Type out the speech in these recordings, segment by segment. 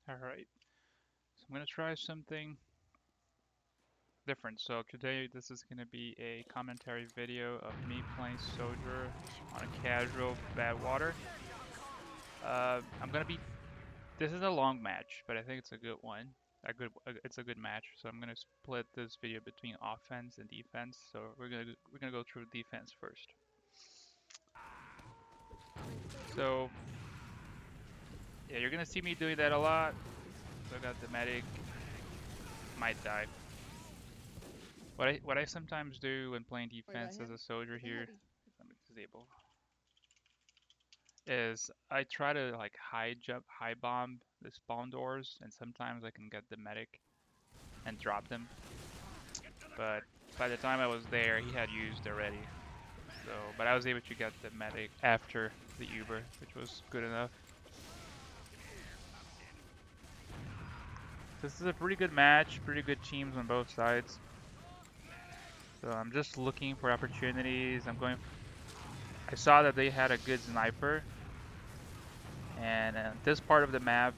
Alright, so I'm gonna try something different. So today this is gonna be a commentary video of me playing Soldier on a casual Badwater. I'm gonna be. This is a long match, but I think it's a good one. It's a good match. So I'm gonna split this video between offense and defense. So we're gonna go through defense first. So yeah, you're gonna see me doing that a lot. So I got the medic, might die. What I sometimes do when playing defense as a soldier here, let me disable, is I try to like high bomb the spawn doors, and sometimes I can get the medic and drop them. But by the time I was there, he had used already. So, but I was able to get the medic after the Uber, which was good enough. This is a pretty good match, pretty good teams on both sides. So I'm just looking for opportunities. I saw that they had a good sniper, and this part of the map,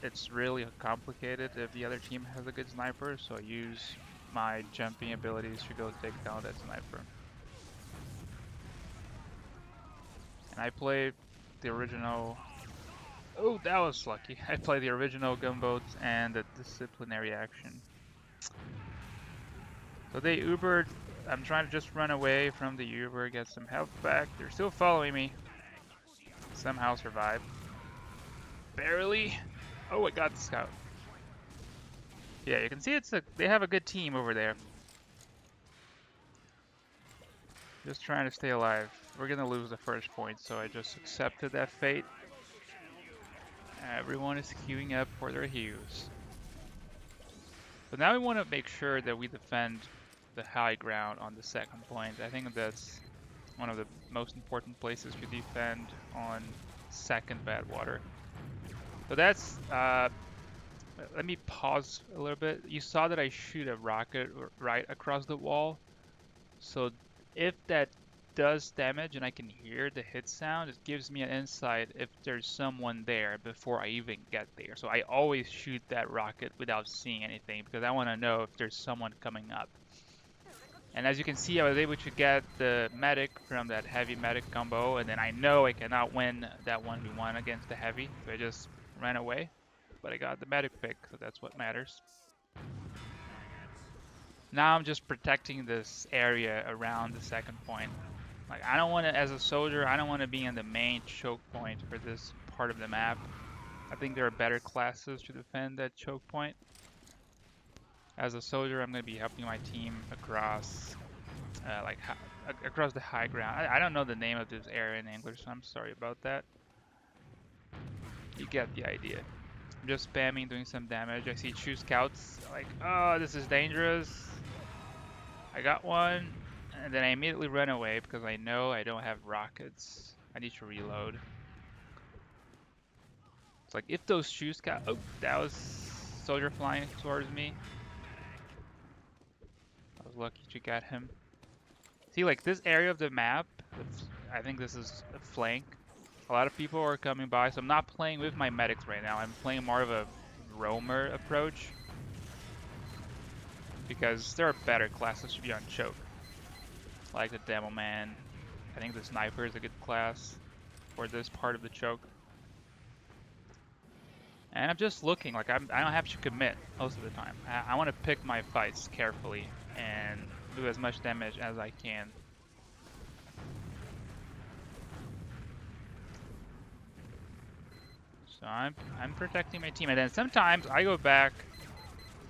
it's really complicated if the other team has a good sniper, so I use my jumping abilities to go take down that sniper. And I played the original. Oh, that was lucky. I played the original gunboats and the disciplinary action. So they Ubered. I'm trying to just run away from the Uber, get some health back. They're still following me. Somehow survive. Barely. Oh, I got the scout. Yeah, you can see they have a good team over there. Just trying to stay alive. We're gonna lose the first point, so I just accepted that fate. Everyone is queuing up for their heals. But now we want to make sure that we defend the high ground on the second point. I think that's one of the most important places to defend on second Badwater. So that's, let me pause a little bit. You saw that I shoot a rocket right across the wall. So if that does damage and I can hear the hit sound, it gives me an insight if there's someone there before I even get there. So I always shoot that rocket without seeing anything because I want to know if there's someone coming up. And as you can see, I was able to get the medic from that heavy medic combo, and then I know I cannot win that 1v1 against the heavy, so I just ran away. But I got the medic pick, so that's what matters. Now I'm just protecting this area around the second point. Like, I don't want to, as a soldier, I don't want to be in the main choke point for this part of the map. I think there are better classes to defend that choke point. As a soldier, I'm going to be helping my team across, across the high ground. I don't know the name of this area in English, so I'm sorry about that. You get the idea. I'm just spamming, doing some damage. I see 2 scouts, like, oh, this is dangerous. I got one, and then I immediately run away because I know I don't have rockets. I need to reload. It's like if those shoes got. Oh, that was soldier flying towards me. I was lucky to get him. See, like this area of the map, I think this is a flank. A lot of people are coming by, so I'm not playing with my medics right now. I'm playing more of a roamer approach because there are better classes to be on choke, like the demo man. I think the sniper is a good class for this part of the choke. And I'm just looking, like I don't have to commit most of the time. I want to pick my fights carefully and do as much damage as I can. So I'm protecting my team, and then sometimes I go back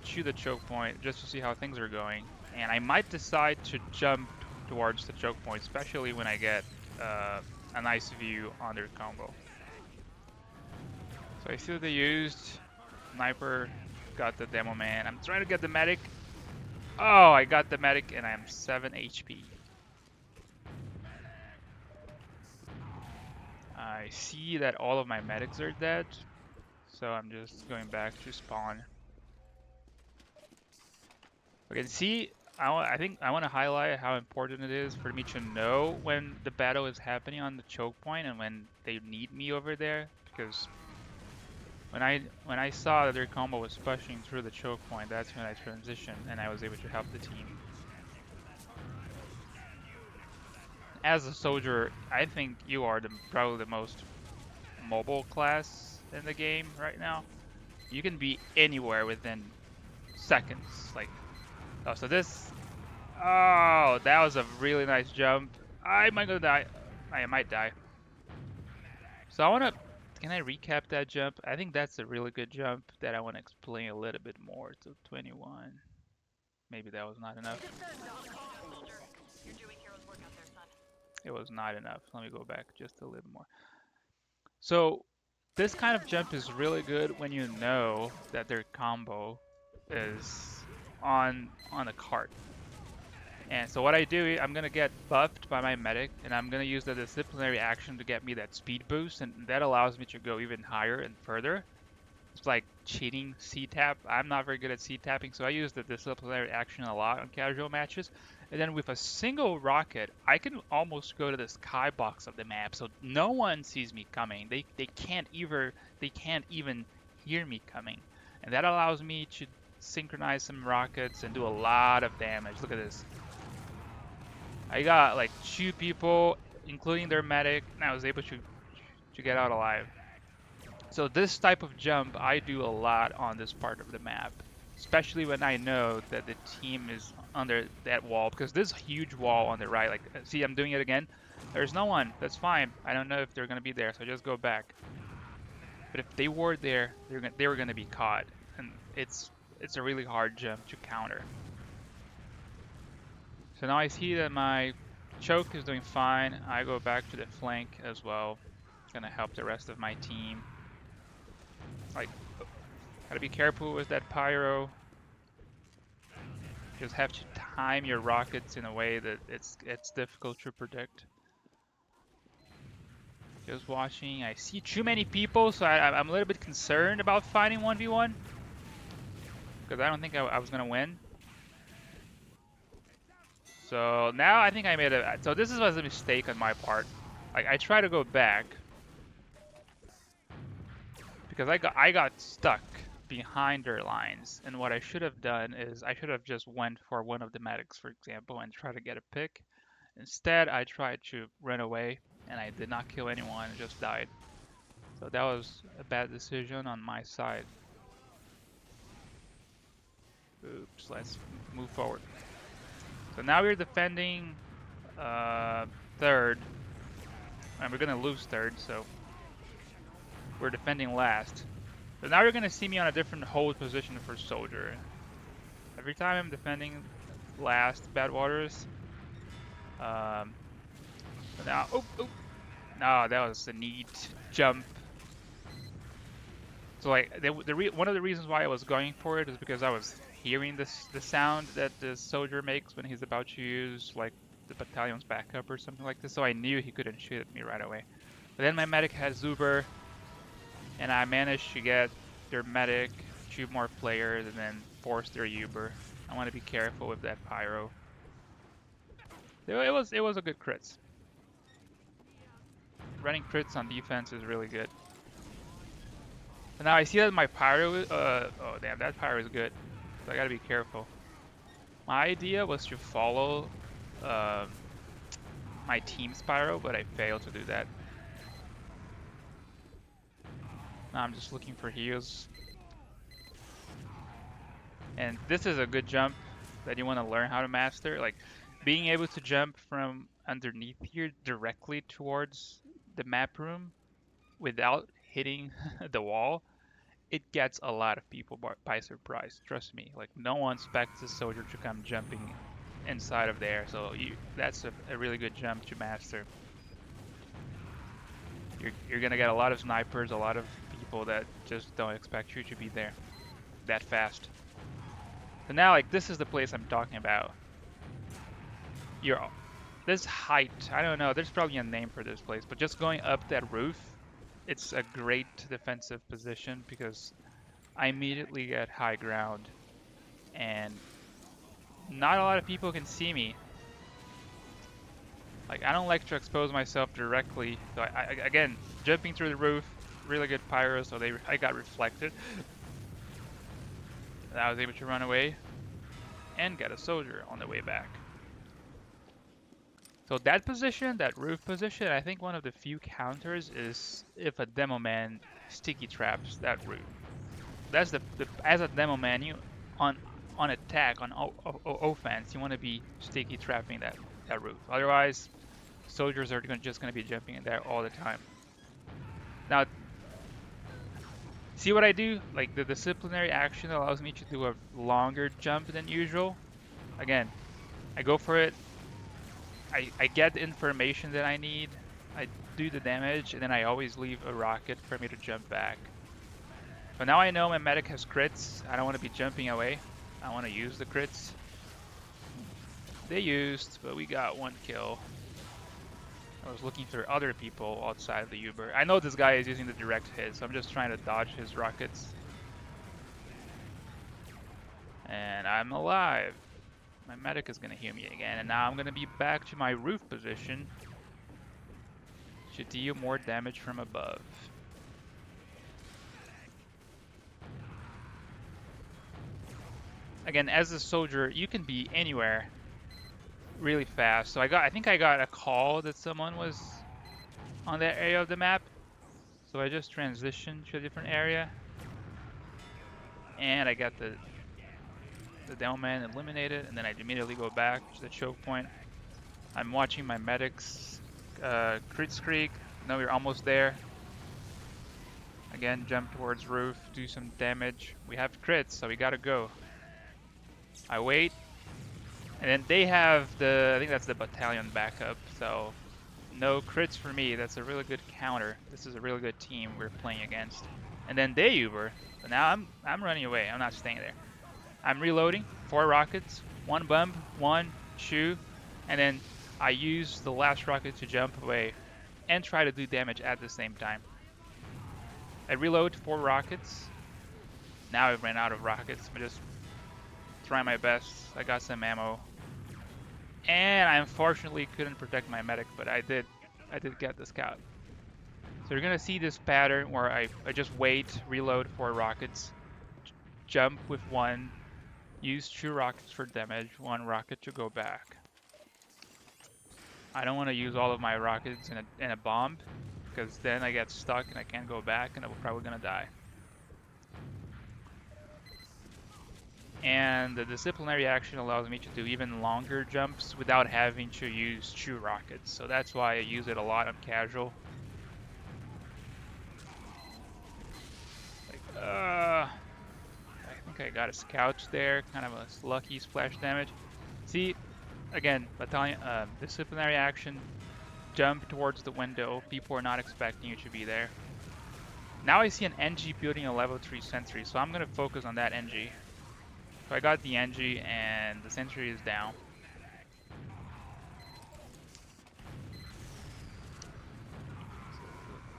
to the choke point just to see how things are going, and I might decide to jump towards the choke point, especially when I get a nice view on their combo. So I see what they used. Sniper got the demo man. I'm trying to get the medic. Oh, I got the medic and I'm 7 HP. I see that all of my medics are dead, so I'm just going back to spawn. Okay, see, I think I want to highlight how important it is for me to know when the battle is happening on the choke point and when they need me over there, because When I saw that their combo was pushing through the choke point, that's when I transitioned and I was able to help the team. As a soldier, I think you are probably the most mobile class in the game right now. You can be anywhere within seconds. Like, oh, so this, oh, that was a really nice jump. I might gonna die. I might die. So I wanna, can I recap that jump? I think that's a really good jump that I wanna explain a little bit more. So 21. Maybe that was not enough. It was not enough. Let me go back just a little more. So this kind of jump is really good when you know that their combo is on a cart. And so what I do, I'm gonna get buffed by my medic, and I'm gonna use the disciplinary action to get me that speed boost, and that allows me to go even higher and further. It's like cheating C-tap. I'm not very good at C-tapping, so I use the disciplinary action a lot on casual matches. And then with a single rocket, I can almost go to the skybox of the map, so no one sees me coming. They can't even hear me coming, and that allows me to synchronize some rockets and do a lot of damage. Look at this. I got like 2 people, including their medic, and I was able to get out alive. So this type of jump I do a lot on this part of the map, especially when I know that the team is under that wall, because this huge wall on the right, like, see, I'm doing it again. There's no one. That's fine. I don't know if they're gonna be there, so just go back. But if they were there, they were gonna be caught, and it's a really hard jump to counter. So now I see that my choke is doing fine. I go back to the flank as well. Gonna help the rest of my team. Like, gotta be careful with that pyro. Just have to time your rockets in a way that it's difficult to predict. Just watching. I see too many people, so I'm a little bit concerned about fighting 1v1. Because I don't think I was gonna win. So now I think I made a... So this was a mistake on my part. Like, I try to go back. Because I got stuck behind their lines, and what I should have done is I should have just went for one of the medics, for example, and try to get a pick. Instead, I tried to run away, and I did not kill anyone, I just died. So that was a bad decision on my side. Oops, let's move forward. So now we're defending third, and we're gonna lose third, so we're defending last. So now you're gonna see me on a different hold position for soldier. Every time I'm defending last Badwaters. So now, oh, no, that was a neat jump. So like, one of the reasons why I was going for it is because I was hearing the sound that the soldier makes when he's about to use like the battalion's backup or something like this. So I knew he couldn't shoot at me right away. But then my medic had Zuber, and I managed to get their medic, 2 more players, and then force their Uber. I want to be careful with that pyro. It was a good crits. Running crits on defense is really good. So now I see that my pyro, oh damn, that pyro is good. So I gotta be careful. My idea was to follow my team's pyro, but I failed to do that. Now I'm just looking for heals. And this is a good jump that you want to learn how to master. Like, being able to jump from underneath here directly towards the map room without hitting the wall, it gets a lot of people by surprise. Trust me. Like, no one expects a soldier to come jumping inside of there. So that's a really good jump to master. You're gonna get a lot of snipers, a lot of people that just don't expect you to be there that fast. So now, like, this is the place I'm talking about. This height, I don't know, there's probably a name for this place, but just going up that roof, it's a great defensive position because I immediately get high ground and not a lot of people can see me. Like, I don't like to expose myself directly, so again, jumping through the roof, really good pyro, so I got reflected. And I was able to run away and get a soldier on the way back. So that position, that roof position, I think one of the few counters is if a demo man sticky traps that roof. That's the as a demo man, you on attack on offense, you want to be sticky trapping that roof. Otherwise, soldiers are just going to be jumping in there all the time. Now, see what I do? Like the disciplinary action allows me to do a longer jump than usual. Again, I go for it. I get the information that I need. I do the damage, and then I always leave a rocket for me to jump back. But now I know my medic has crits. I don't want to be jumping away. I want to use the crits. They used, but we got one kill. I was looking for other people outside of the Uber. I know this guy is using the direct hit, so I'm just trying to dodge his rockets. And I'm alive. My medic is going to heal me again, and now I'm going to be back to my roof position to deal more damage from above. Again, as a soldier, you can be anywhere really fast. So I think I got a call that someone was on that area of the map. So I just transitioned to a different area. And I got the demo man eliminated, and then I immediately go back to the choke point. I'm watching my medics crit streak. No, we're almost there. Again, jump towards roof, do some damage. We have crits, so we gotta go. I wait, and then they have I think that's the battalion backup, so no crits for me. That's a really good counter. This is a really good team we're playing against. And then they Uber, but now I'm running away. I'm not staying there. I'm reloading, 4 rockets, 1 bump, 1 shoe, and then I use the last rocket to jump away and try to do damage at the same time. I reload 4 rockets. Now I've ran out of rockets. I'm just trying my best. I got some ammo. And I unfortunately couldn't protect my medic, but I did get the scout. So you're gonna see this pattern where I just wait, reload 4 rockets, jump with 1, use 2 rockets for damage, 1 rocket to go back. I don't want to use all of my rockets in a bomb, because then I get stuck and I can't go back and I'm probably gonna die. And the disciplinary action allows me to do even longer jumps without having to use 2 rockets. So that's why I use it a lot on casual. I think I got a scout there, kind of a lucky splash damage. See, again, battalion, disciplinary action, jump towards the window. People are not expecting you to be there. Now I see an NG building a level 3 sentry, so I'm gonna focus on that NG. So I got the NG and the sentry is down.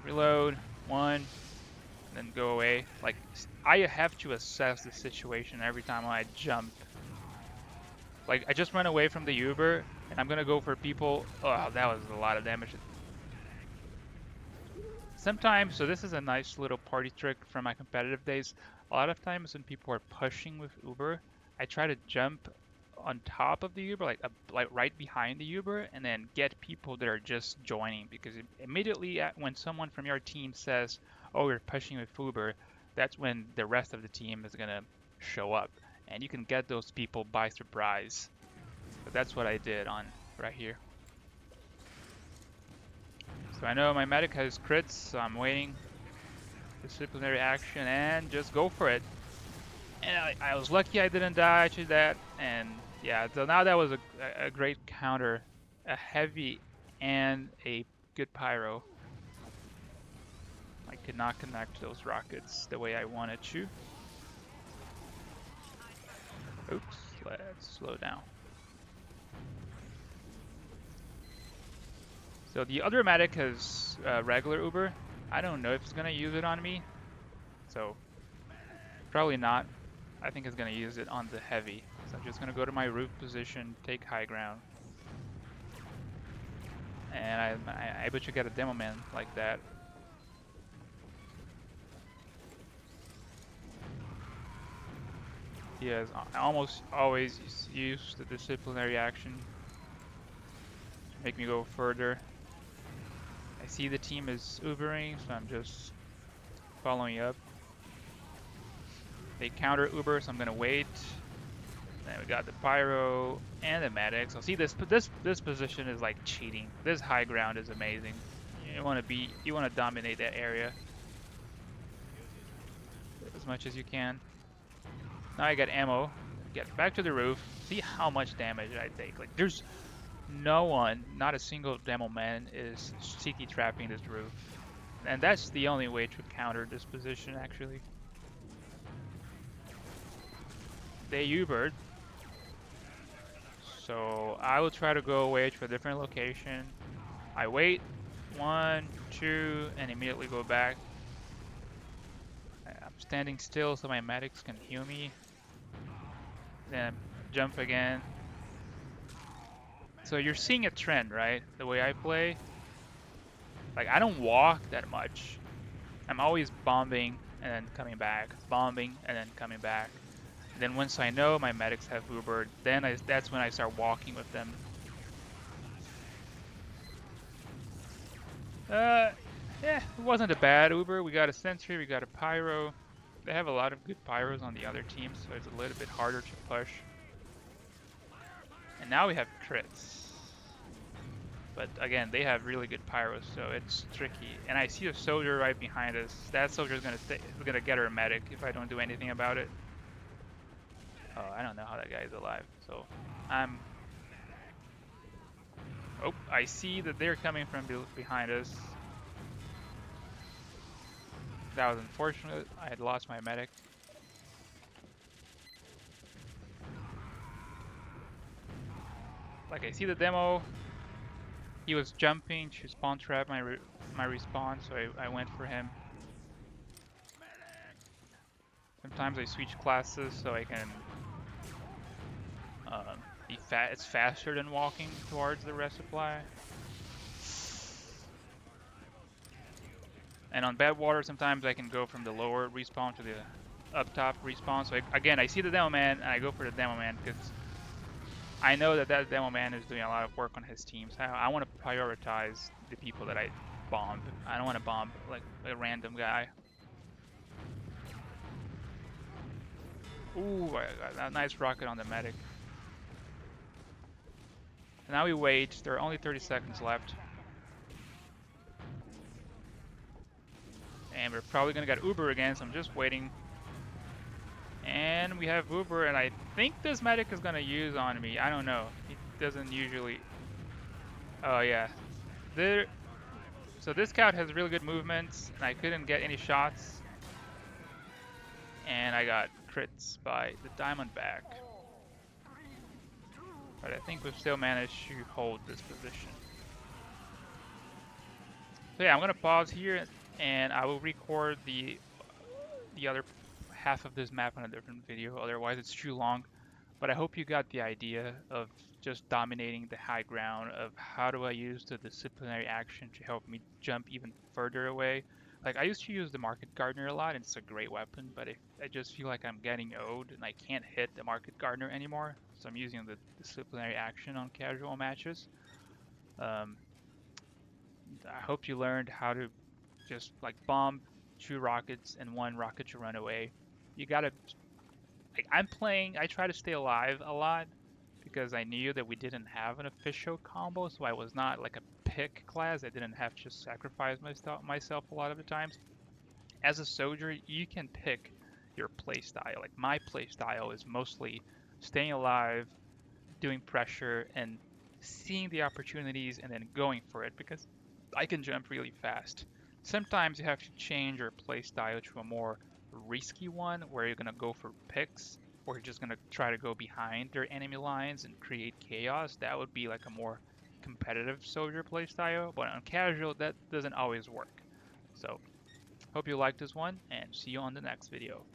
Reload, 1, then go away. Like, I have to assess the situation every time I jump. Like, I just ran away from the Uber, and I'm gonna go for people. Oh, that was a lot of damage. Sometimes, so this is a nice little party trick from my competitive days. A lot of times when people are pushing with Uber, I try to jump on top of the Uber, like right behind the Uber, and then get people that are just joining. Because immediately when someone from your team says, "Oh, you're pushing with Uber," that's when the rest of the team is gonna show up, and you can get those people by surprise. But that's what I did on right here. So I know my medic has crits, so I'm waiting. Disciplinary action and just go for it. And I was lucky I didn't die to that. And yeah, so now that was a great counter. A heavy and a good pyro. I could not connect those rockets the way I wanted to. Oops, let's slow down. So the other medic has regular Uber. I don't know if it's gonna use it on me. So probably not. I think it's gonna use it on the heavy. So I'm just gonna go to my roof position, take high ground. And I bet you get a demo man like that. He has almost always used the disciplinary action to make me go further. I see the team is Ubering, so I'm just following up. They counter Uber, so I'm gonna wait. Then we got the Pyro and the Medic. So see this position is like cheating. This high ground is amazing. You want to dominate that area as much as you can. Now I got ammo. Get back to the roof. See how much damage I take. Like there's no one, not a single demo man is CT trapping this roof. And that's the only way to counter this position actually. They Ubered. So I will try to go away to a different location. I wait, 1, 2, and immediately go back. I'm standing still so my medics can heal me. Then jump again. So you're seeing a trend, right? The way I play. Like I don't walk that much. I'm always bombing and then coming back. Bombing and then coming back. And then once I know my medics have Ubered, then that's when I start walking with them. Yeah, it wasn't a bad Uber. We got a Sentry, we got a Pyro. They have a lot of good Pyros on the other team, so it's a little bit harder to push. And now we have crits. But again, they have really good Pyros, so it's tricky. And I see a soldier right behind us. That soldier is gonna get our medic if I don't do anything about it. Oh, I don't know how that guy is alive. So I'm... Oh, I see that they're coming from behind us. That was unfortunate. I had lost my medic. Like I see the demo. He was jumping to spawn trap my respawn, so I went for him. Sometimes I switch classes so I can it's faster than walking towards the resupply. And on Badwater, sometimes I can go from the lower respawn to the up top respawn. So again, I see the demo man and I go for the demo man because I know that demo man is doing a lot of work on his team. So I want to prioritize the people that I bomb. I don't want to bomb like a random guy. Ooh, I got that nice rocket on the medic. Now we wait. There are only 30 seconds left. And we're probably gonna get Uber again, so I'm just waiting. And we have Uber, and I think this medic is gonna use on me. I don't know. He doesn't usually. Oh yeah. So this scout has really good movements, and I couldn't get any shots. And I got crits by the Diamondback. But I think we've still managed to hold this position. So yeah, I'm gonna pause here, and I will record the other half of this map on a different video, otherwise it's too long. But I hope you got the idea of just dominating the high ground, of how do I use the disciplinary action to help me jump even further away. Like I used to use the Market Gardener a lot, and it's a great weapon, but I just feel like I'm getting owed and I can't hit the Market Gardener anymore. So I'm using the disciplinary action on casual matches. I hope you learned how to just like bomb 2 rockets and 1 rocket to run away. You gotta, like I try to stay alive a lot because I knew that we didn't have an official combo, so I was not like a pick class. I didn't have to sacrifice myself a lot of the times. As a soldier, you can pick your playstyle. Like my playstyle is mostly staying alive, doing pressure, and seeing the opportunities and then going for it because I can jump really fast. Sometimes you have to change your playstyle to a more risky one where you're gonna go for picks or you're just gonna try to go behind their enemy lines and create chaos. That would be like a more competitive soldier playstyle, but on casual that doesn't always work. So hope you liked this one and see you on the next video.